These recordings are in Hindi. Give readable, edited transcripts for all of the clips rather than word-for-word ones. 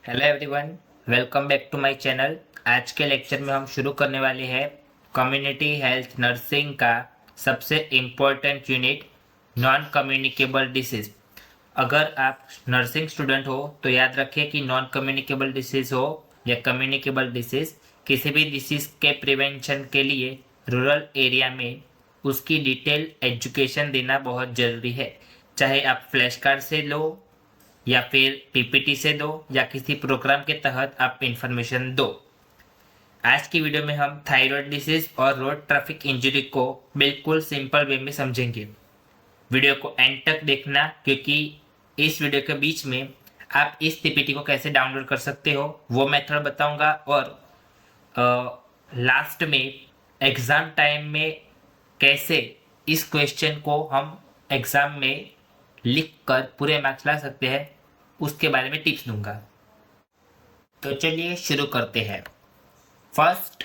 Hello everyone, welcome back to my channel. आज के लेक्चर में हम शुरू करने वाले हैं कम्युनिटी हेल्थ नर्सिंग का सबसे important unit non communicable disease. अगर आप नर्सिंग स्टूडेंट हो तो याद रखिए कि नॉन कम्युनिकेबल डिसीज़ हो या कम्युनिकेबल डिसीज़, किसी भी डिसीज़ के प्रिवेंशन के लिए रूरल एरिया में उसकी डिटेल एजुकेशन देना बहुत ज़रूरी है। चाहे आप फ्लैश कार्ड से लो या फिर पीपीटी से दो या किसी प्रोग्राम के तहत आप इंफॉर्मेशन दो। आज की वीडियो में हम थायराइड डिसीज और रोड ट्रैफिक इंजरी को बिल्कुल सिंपल वे में समझेंगे। वीडियो को एंड तक देखना, क्योंकि इस वीडियो के बीच में आप इस पीपीटी को कैसे डाउनलोड कर सकते हो वो मेथड बताऊंगा, और लास्ट में एग्ज़ाम टाइम में कैसे इस क्वेश्चन को हम एग्ज़ाम में लिख कर पूरे मार्क्स ला सकते हैं उसके बारे में टिप्स दूंगा। तो चलिए शुरू करते हैं। First,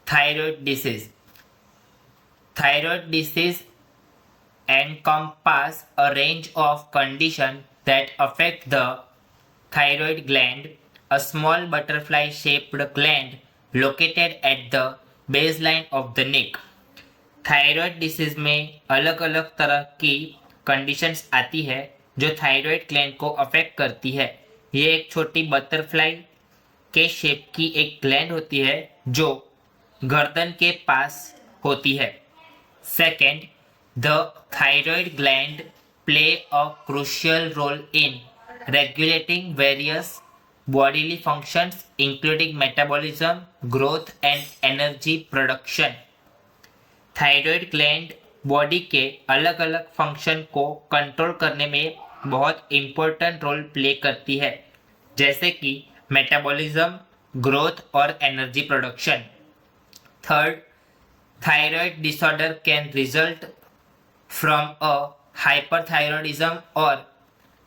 thyroid disease. Thyroid disease encompass a range of conditions that affect the thyroid gland, a small butterfly-shaped gland located at the baseline of the neck. Thyroid disease में अलग अलग तरह की कंडीशंस आती है जो थायराइड ग्लैंड को अफेक्ट करती है। ये एक छोटी बटरफ्लाई के शेप की एक ग्लैंड होती है जो गर्दन के पास होती है। Second, the thyroid gland play a crucial role in regulating various bodily functions including metabolism, growth and energy production. Thyroid gland body के अलग अलग फंक्शन को कंट्रोल करने में बहुत इम्पोर्टेंट रोल प्ले करती है, जैसे कि मेटाबॉलिज्म, ग्रोथ और energy production. Third, thyroid disorder can result from a hyperthyroidism और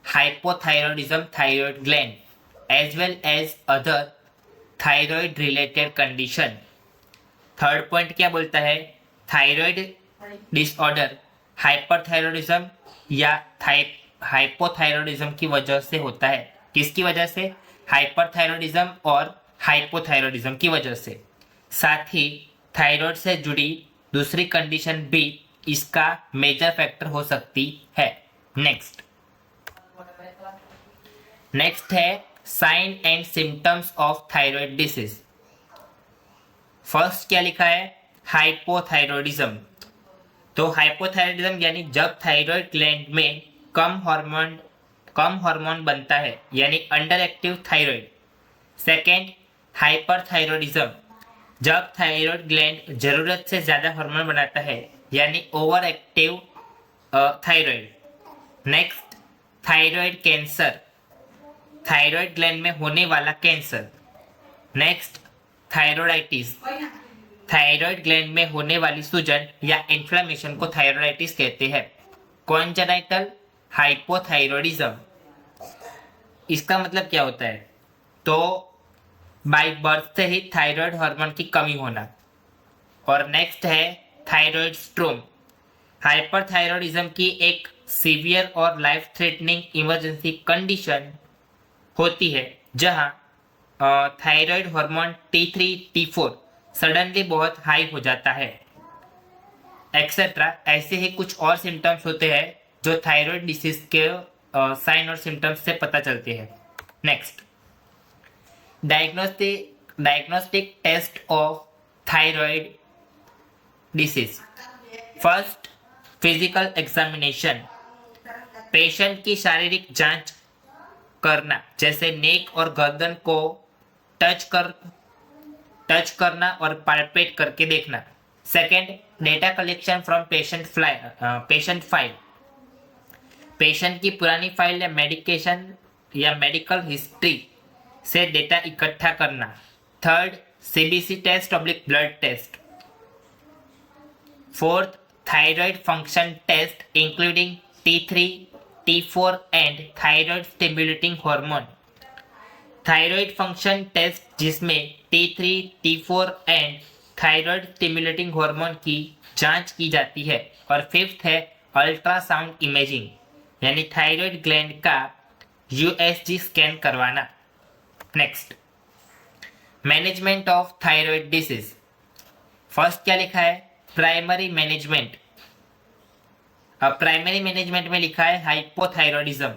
hypothyroidism thyroid gland as well as other thyroid related condition. Third point क्या बोलता है? थायराइड डिसऑर्डर हाइपरथायरॉयडिज्म या हाइपोथायरॉयडिज्म की वजह से होता है। किसकी वजह से? हाइपरथायरॉयडिज्म और हाइपोथायरॉयडिज्म की वजह से। साथ ही थायराइड से जुड़ी दूसरी कंडीशन भी इसका मेजर फैक्टर हो सकती है। नेक्स्ट है sign and symptoms of thyroid disease. First क्या लिखा है? हाइपोथायरॉयडिज्म। तो हाइपोथायरॉयडिज्म यानी जब थायराइड ग्लैंड में कम हार्मोन बनता है, यानी under active thyroid. Second, hyperthyroidism, जब थायराइड ग्लैंड जरूरत से ज्यादा हार्मोन बनाता है, यानी over active thyroid. Next, thyroid cancer, thyroid gland में होने वाला कैंसर। नेक्स्ट, थायरोइडाइटिस, थायराइड ग्लैंड में होने वाली सूजन या इन्फ्लेमेशन को थायरोइडाइटिस कहते हैं। कॉन्जेनाइटल हाइपोथायरॉयडिज्म, इसका मतलब क्या होता है? तो बाय बर्थ से ही थायराइड हार्मोन की कमी होना। और नेक्स्ट है थायराइड स्ट्रोम, हाइपरथायरॉयडिज्म की एक सीवियर और लाइफ थ्रेटनिंग इमरजेंसी कंडीशन होती है जहां thyroid hormone T3, T4 suddenly बहुत हाई हो जाता है, एक्सेट्रा। ऐसे ही कुछ और सिम्टम्स होते हैं जो थायराइड डिसीज के साइन और सिम्टम्स से पता चलते हैं। Next, diagnostic test of thyroid disease. First, physical examination, patient की शारीरिक जांच करना, जैसे नेक और गर्दन को टच करना और पाल्पेट करके देखना। Second, data collection from patient file, patient की पुरानी फाइल या मेडिकेशन या मेडिकल हिस्ट्री से डेटा इकट्ठा करना। Third, CBC test oblique blood test. Fourth, thyroid function test including T3, T4 and thyroid stimulating hormone. Thyroid function test जिसमें T3, T4 and thyroid stimulating hormone की जांच की जाती है। और फिफ्थ है अल्ट्रासाउंड इमेजिंग, यानी थायराइड ग्लैंड का USG स्कैन करवाना। Next, management of thyroid disease. First क्या लिखा है? Primary management. अब प्राइमरी मैनेजमेंट में लिखा है हाइपोथायरॉयडिज्म,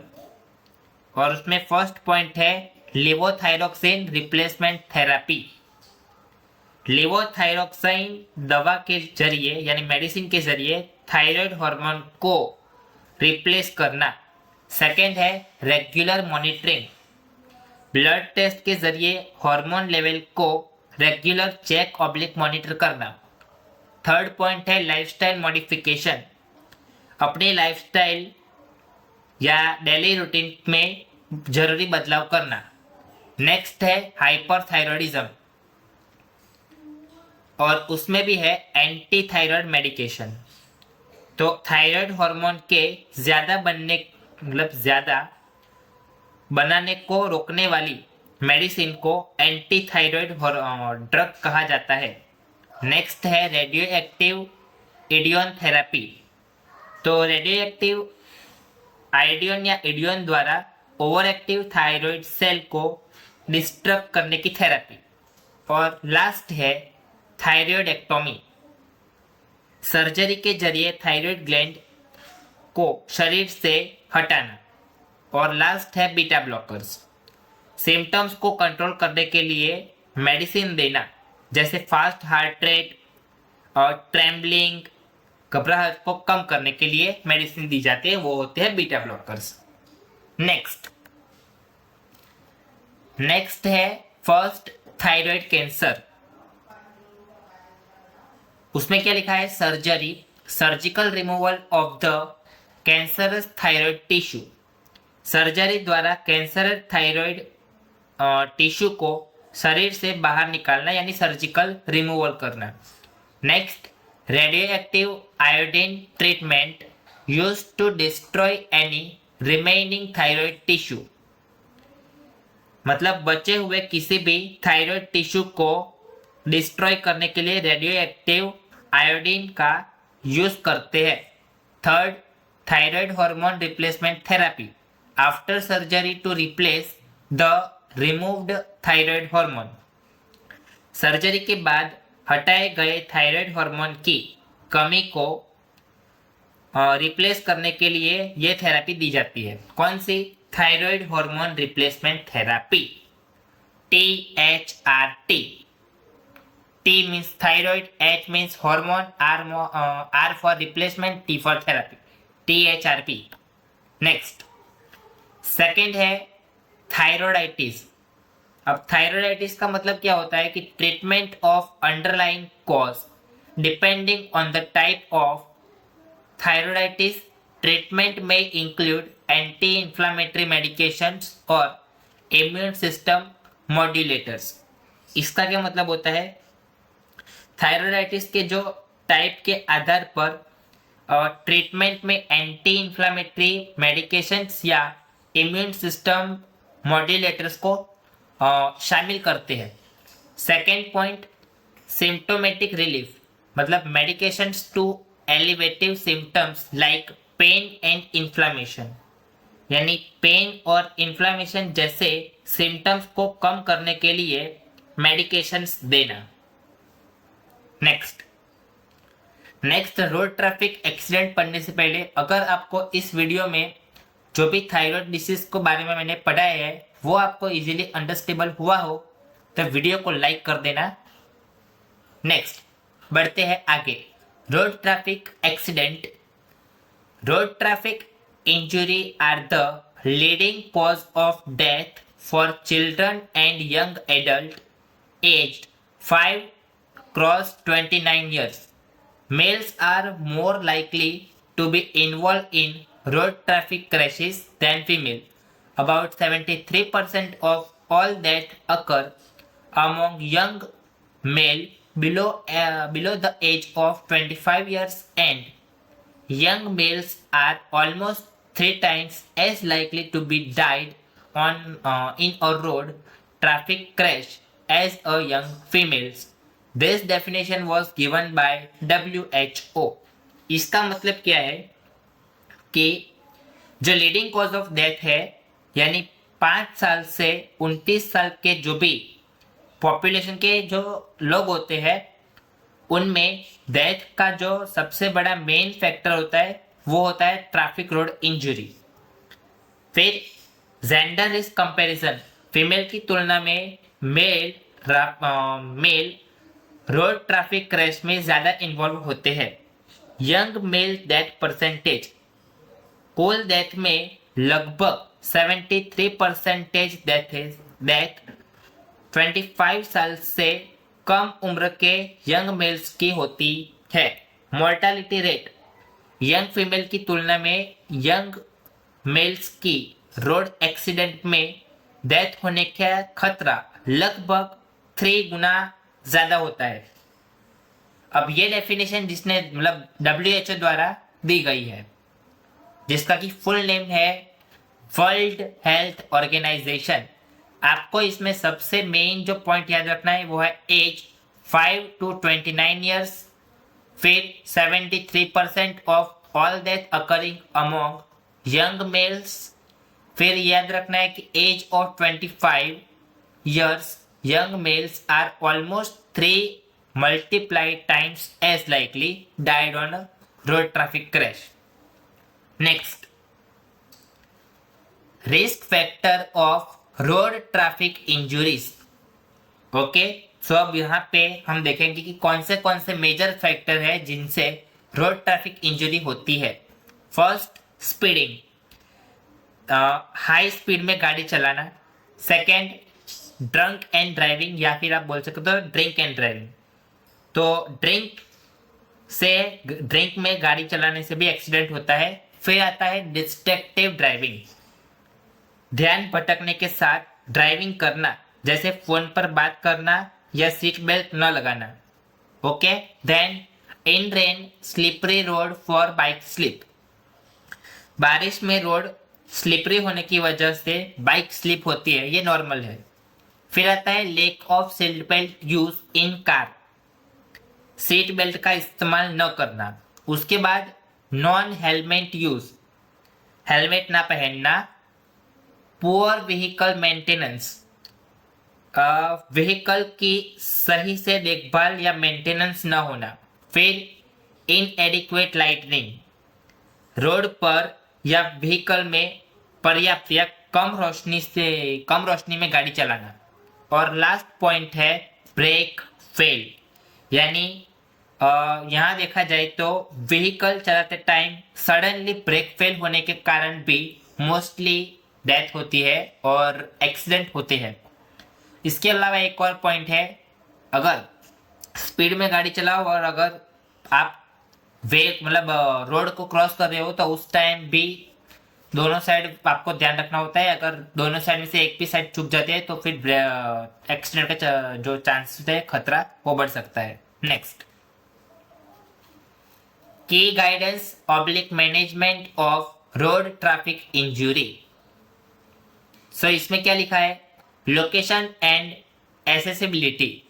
और उसमें फर्स्ट पॉइंट है लेवोथायरोक्सिन रिप्लेसमेंट थेरेपी। लेवोथायरोक्सिन दवा के जरिए यानी मेडिसिन के जरिए थायराइड हार्मोन को रिप्लेस करना। सेकेंड है रेगुलर मॉनिटरिंग, ब्लड टेस्ट के जरिए हार्मोन लेवल को रेगुलर चेक ऑब्लिक मॉनिटर करना। थर्ड पॉइंट है लाइफस्टाइल मॉडिफिकेशन, अपने लाइफस्टाइल या डेली रूटीन में जरूरी बदलाव करना। नेक्स्ट है हाइपरथायरॉयडिज्म, और उसमें भी है एंटी थायराइड मेडिकेशन। तो थायराइड हार्मोन के ज्यादा बनने ज्यादा बनाने को रोकने वाली मेडिसिन को एंटी थायराइड ड्रग कहा जाता है। नेक्स्ट है रेडियो एक्टिव इडियोन थेरेपी। तो रेडियो एक्टिव आयोडीन या इडियोन द्वारा ओवर एक्टिव थायराइड सेल को डिस्ट्रक्ट करने की थेरेपी। और लास्ट है थायराइडेक्टोमी, सर्जरी के जरिए थायराइड ग्लैंड को शरीर से हटाना। और लास्ट है बीटा ब्लॉकर्स, सिम्टम्स को कंट्रोल करने के लिए मेडिसिन देना, जैसे फास्ट हार्ट रेट और ट्रेम्बलिंग, घबराहट को कम करने के लिए मेडिसिन दी जाती है, वो होते हैं बीटा ब्लॉकर्स। नेक्स्ट है फर्स्ट थायराइड कैंसर। उसमें क्या लिखा है? Surgery, surgical removal of the cancerous thyroid tissue. Surgery द्वारा कैंसर थायराइड टिश्यू को शरीर से बाहर निकालना यानी सर्जिकल रिमूवल करना। Next, radioactive iodine treatment used to destroy any remaining thyroid tissue, मतलब बचे हुए किसी भी थायराइड टिश्यू को डिस्ट्रॉय करने के लिए रेडियो एक्टिव आयोडीन का यूज करते हैं। Third, thyroid hormone replacement therapy after surgery to replace the removed thyroid hormone. Surgery के बाद हटाए गए थायराइड हार्मोन की कमी को रिप्लेस करने के लिए यह थेरेपी दी जाती है। कौन सी? Thyroid hormone replacement therapy, THRT। T means thyroid, H means hormone, R for replacement, T for therapy, THRP। Next, second है थायरोइडाइटिस। अब थायरोइडाइटिस का मतलब क्या होता है कि treatment of underlying cause depending on the type of thyroiditis. Treatment में इंक्लूड एंटी इंफ्लामेटरी मेडिकेशंस और इम्यून सिस्टम मॉड्यूलेटर्स। इसका क्या मतलब होता है? थायरोइडाइटिस के जो टाइप के आधार पर ट्रीटमेंट में एंटी इंफ्लामेटरी मेडिकेशंस या इम्यून सिस्टम मॉड्यूलेटर्स को शामिल करते हैं। सेकेंड पॉइंट, सिम्टोमेटिक रिलीफ, मतलब medications to alleviate symptoms like pain and inflammation, यानी पेन और इन्फ्लामेशन जैसे सिम्टम्स को कम करने के लिए मेडिकेशंस देना। नेक्स्ट, रोड ट्रैफिक एक्सीडेंट पढ़ने से पहले अगर आपको इस वीडियो में जो भी थायराइड डिसीज के बारे में मैंने पढ़ाया है वो आपको इजीली अंडरस्टैंडेबल हुआ हो तो वीडियो को लाइक कर देना। नेक्स्ट, बढ़ते हैं आगे। Road traffic accident, road traffic injury are the leading cause of death for children and young adult aged 5 cross 29 years. Males are more likely to be involved in road traffic crashes than female. About 73% of all that occur among young male below the age of 25 years, and young males are almost 3 times as likely to be died in a road traffic crash as a young females. This definition was given by WHO. इसका मतलब क्या है कि जो लीडिंग कॉज ऑफ डेथ है यानी 5 साल से 29 साल के जो भी पॉपुलेशन के जो लोग होते हैं उनमें डेथ का जो सबसे बड़ा मेन फैक्टर होता है वो होता है ट्रैफिक रोड इंजरी। फिर जेंडर रिस्क कंपैरिजन, फीमेल की तुलना में मेल रोड ट्रैफिक क्रैश में ज्यादा इन्वॉल्व होते हैं। यंग मेल डेथ परसेंटेज, कुल डेथ में लगभग 73% डेथ 25 साल से कम उम्र के यंग मेल्स की होती है। मोर्टालिटी रेट, यंग फीमेल की तुलना में यंग मेल्स की रोड एक्सीडेंट में डेथ होने का खतरा लगभग 3 गुना ज्यादा होता है। अब ये डेफिनेशन जिसने मतलब WHO द्वारा दी गई है, जिसका कि फुल नेम है वर्ल्ड हेल्थ ऑर्गेनाइजेशन। आपको इसमें सबसे मेन जो पॉइंट याद रखना है वो है एज 5 to 29 ईयर्स, फिर 73% of all death occurring among young males, फिर याद रखना है कि age of 25 years young males are almost 3 multiplied times as likely died on a road traffic crash. Next, risk factor of road traffic injuries. Okay, so अब यहाँ पे हम देखेंगे कि कौन से मेजर फैक्टर है जिनसे रोड ट्रैफिक इंजरी होती है। फर्स्ट, स्पीडिंग, हाई स्पीड में गाड़ी चलाना। सेकेंड, ड्रंक एंड ड्राइविंग, या फिर आप बोल सकते हो ड्रिंक एंड ड्राइविंग। तो ड्रिंक में गाड़ी चलाने से भी एक्सीडेंट होता है। फिर आता है डिस्ट्रैक्टिव ड्राइविंग, ध्यान भटकने के साथ ड्राइविंग करना, जैसे फोन पर बात करना या सीट बेल्ट न लगाना। Okay, then in rain slippery road for bike slip, बारिश में रोड स्लिपरी होने की वजह से बाइक स्लिप होती है, ये नॉर्मल है। फिर आता है lake of seat belt use in car, seat belt का इस्तेमाल न करना। उसके बाद नॉन हेलमेट यूज, हेलमेट ना पहनना। पुअर व्हीकल मेंटेनेंस, व्हीकल की सही से देखभाल या मेंटेनेंस न होना। फिर इनएडिक्वेट लाइटनिंग, रोड पर या व्हीकल में पर्याप्त या कम रोशनी में गाड़ी चलाना। और लास्ट पॉइंट है ब्रेक फेल, यानी यहाँ देखा जाए तो व्हीकल चलाते टाइम सडनली ब्रेक फेल होने के कारण भी मोस्टली डेथ होती है और एक्सीडेंट होते हैं। इसके अलावा एक और पॉइंट है, अगर स्पीड में गाड़ी चलाओ और अगर आप रोड को क्रॉस कर रहे हो तो उस टाइम भी दोनों साइड आपको ध्यान रखना होता है। अगर दोनों साइड में से एक भी साइड चूक जाती है तो फिर एक्सीडेंट का जो चांसेस है, खतरा, वो बढ़ सकता है। नेक्स्ट, की guidance oblique management of road traffic injury. सो इसमें क्या लिखा है, location and accessibility,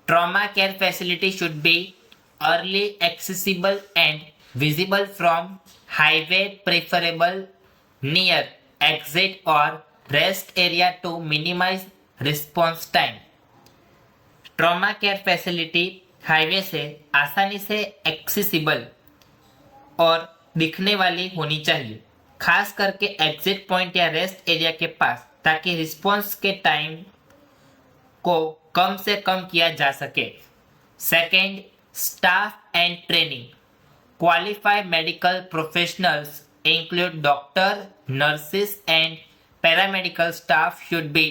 trauma care facility should be early accessible and visible from highway, preferable near exit or rest area to minimize response time. Trauma care facility highway से आसानी से एक्सेसिबल और दिखने वाली होनी चाहिए, खास करके एग्जिट पॉइंट या रेस्ट एरिया के पास, ताकि रिस्पॉन्स के टाइम को कम से कम किया जा सके। Second, staff and training, qualified medical professionals include doctor, nurses and paramedical staff should be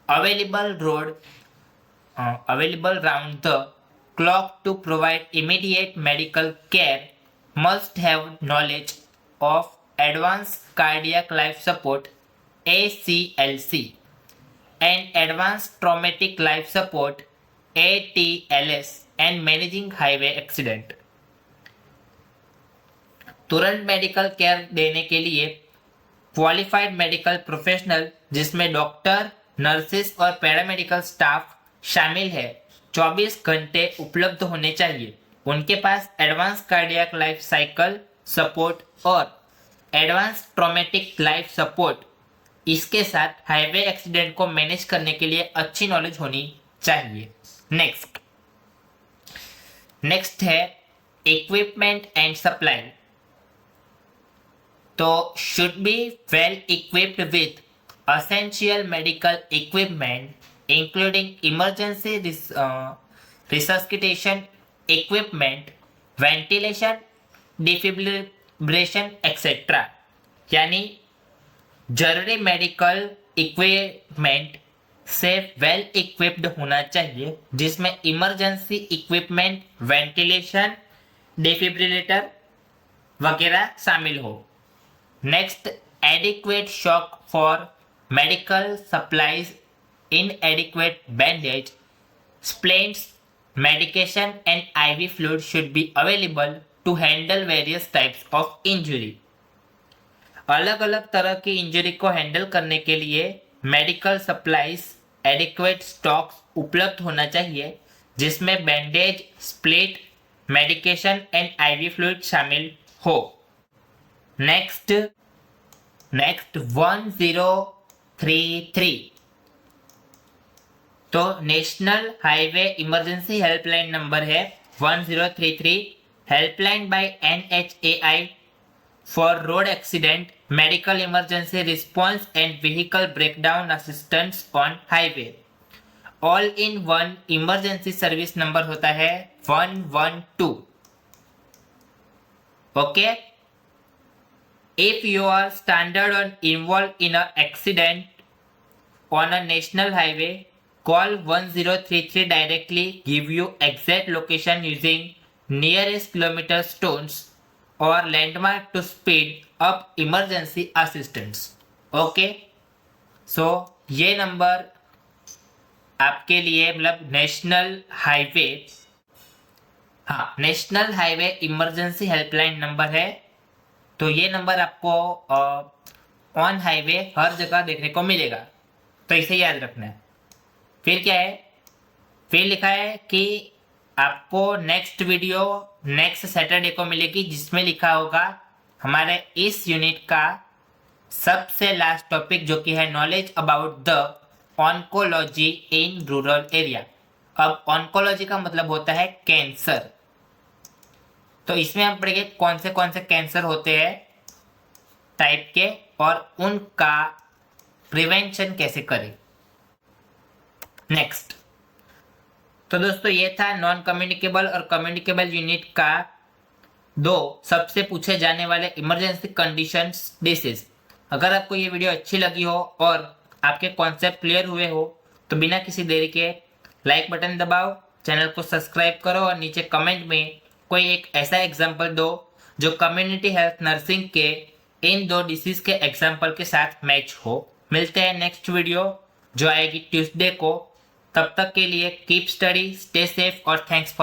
available round the clock to provide immediate medical care, must have knowledge of advanced cardiac life support ACLC and advanced traumatic life support ATLS and managing highway accident। तुरंत मेडिकल केयर देने के लिए क्वालिफाइड मेडिकल प्रोफेशनल, जिसमें डॉक्टर, नर्सेस और पैरामेडिकल स्टाफ शामिल है, 24 घंटे उपलब्ध होने चाहिए। उनके पास advance cardiac life cycle support और एडवांस ट्रॉमेटिक लाइफ सपोर्ट, इसके साथ हाईवे एक्सीडेंट को मैनेज करने के लिए अच्छी नॉलेज होनी चाहिए। नेक्स्ट है इक्विपमेंट एंड सप्लाई। तो should be well equipped with essential medical equipment including emergency resuscitation equipment, ventilation, defibrillation etc. यानी जरूरी मेडिकल इक्विपमेंट से वेल इक्विप्ड होना चाहिए, जिसमें इमरजेंसी इक्विपमेंट, वेंटिलेशन, डिफिब्रिलेटर वगैरह शामिल हो। Next, adequate shock for medical supplies, inadequate bandage, splints, medication and IV fluid should be available to handle various types of injury. अलग अलग तरह की इंजरी को हैंडल करने के लिए मेडिकल सप्लाईज, एडिक्वेट स्टॉक्स उपलब्ध होना चाहिए, जिसमें bandage, split, medication and IV fluid शामिल हो। नेक्स्ट 1033। तो national highway emergency helpline number है 1033, helpline by NHAI for road accident, medical emergency response and vehicle breakdown assistance on highway. All in one emergency service number होता है 112। Okay, if you are stranded or involved in an accident on a national highway, call 1033 directly, give you exact location using nearest kilometer stones or landmark to speed up emergency assistance. Okay, so ये नंबर आपके लिए मतलब नेशनल हाईवे, हाँ national highway emergency helpline number है। तो ये नंबर आपको ऑन हाईवे हर जगह देखने को मिलेगा, तो इसे याद रखना है। फिर क्या है, फिर लिखा है कि आपको नेक्स्ट वीडियो नेक्स्ट सैटरडे को मिलेगी, जिसमें लिखा होगा हमारे इस यूनिट का सबसे लास्ट टॉपिक, जो कि है knowledge about the oncology in rural area. अब ऑन्कोलॉजी का मतलब होता है कैंसर, तो इसमें हम पढ़ेंगे कौन से कैंसर होते हैं टाइप के, और उनका प्रिवेंशन कैसे करें। नेक्स्ट, तो दोस्तों ये था नॉन कम्युनिकेबल और कम्युनिकेबल यूनिट का 2 सबसे पूछे जाने वाले इमरजेंसी कंडीशंस डिसीज। अगर आपको ये वीडियो अच्छी लगी हो और आपके कॉन्सेप्ट क्लियर हुए हो, तो बिना किसी देरी के लाइक बटन दबाओ, चैनल को सब्सक्राइब करो और नीचे कमेंट में कोई एक ऐसा एग्जाम्पल दो जो कम्युनिटी हेल्थ नर्सिंग के इन 2 डिसीज के एग्जाम्पल के साथ मैच हो। मिलते हैं नेक्स्ट वीडियो जो आएगी ट्यूसडे को। तब तक के लिए कीप स्टडी, स्टे सेफ और थैंक्स फॉर